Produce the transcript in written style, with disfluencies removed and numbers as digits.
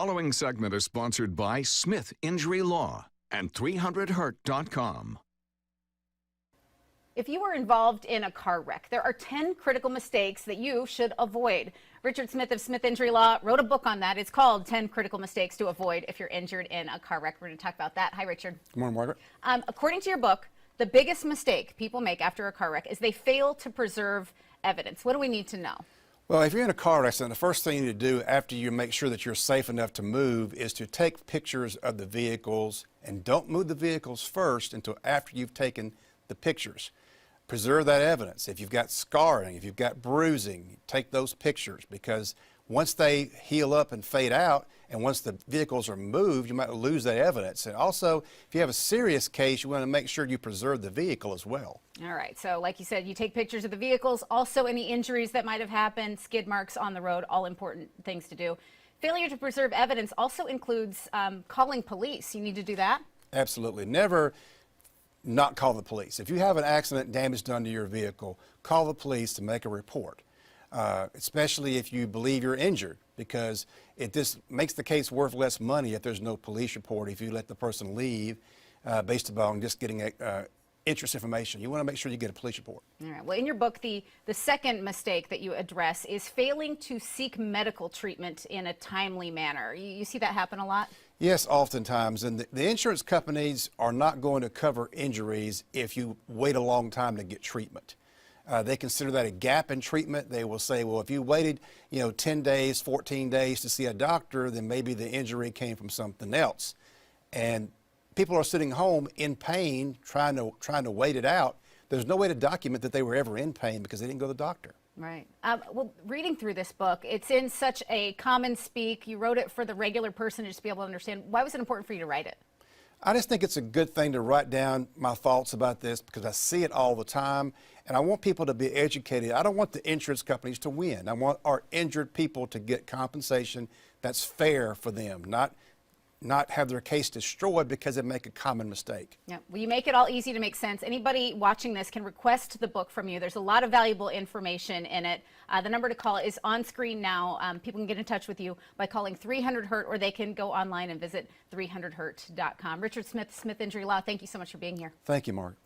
Following segment is sponsored by Smith Injury Law and 300hurt.com. If you were involved in a car wreck, there are 10 critical mistakes that you should avoid. Richard Smith of Smith Injury Law wrote a book on that. It's called 10 Critical Mistakes to Avoid If You're Injured in a Car Wreck. We're going to talk about that. Hi, Richard. Good morning, Margaret. According to your book, the biggest mistake people make after a car wreck is they fail to preserve evidence. What do we need to know? Well, if you're in a car accident, the first thing you need to do after you make sure that you're safe enough to move is to take pictures of the vehicles, and don't move the vehicles first until after you've taken the pictures. Preserve that evidence. If you've got scarring, if you've got bruising, take those pictures, because once they heal up and fade out, and once the vehicles are moved, you might lose that evidence. And also, if you have a serious case, you want to make sure you preserve the vehicle as well. All right. So like you said, you take pictures of the vehicles, also any injuries that might have happened, skid marks on the road, all important things to do. Failure to preserve evidence also includes calling police. You need to do that? Absolutely. Never not call the police. If you have an accident, damage done to your vehicle, call the police to make a report, especially if you believe you're injured, because it just makes the case worth less money if there's no police report, if you let the person leave based upon just getting interest information. You want to make sure you get a police report. All right. Well, in your book, the second mistake that you address is failing to seek medical treatment in a timely manner. You see that happen a lot? Yes, oftentimes. And the insurance companies are not going to cover injuries if you wait a long time to get treatment. They consider that a gap in treatment. They will say, well, if you waited, 10 days, 14 days to see a doctor, then maybe the injury came from something else. And people are sitting home in pain, trying to wait it out. There's no way to document that they were ever in pain because they didn't go to the doctor. Right. Well, reading through this book, it's in such a common speak. You wrote it for the regular person to just be able to understand. Why was it important for you to write it? I just think it's a good thing to write down my thoughts about this because I see it all the time, and I want people to be educated. I don't want the insurance companies to win. I want our injured people to get compensation that's fair for them, not have their case destroyed because they make a common mistake. Yeah, well, you make it all easy to make sense. Anybody watching this can request the book from you. There's a lot of valuable information in it. The number to call is on screen now. People can get in touch with you by calling 300HURT, or they can go online and visit 300hurt.com. Richard Smith, Smith Injury Law, thank you so much for being here. Thank you, Mark.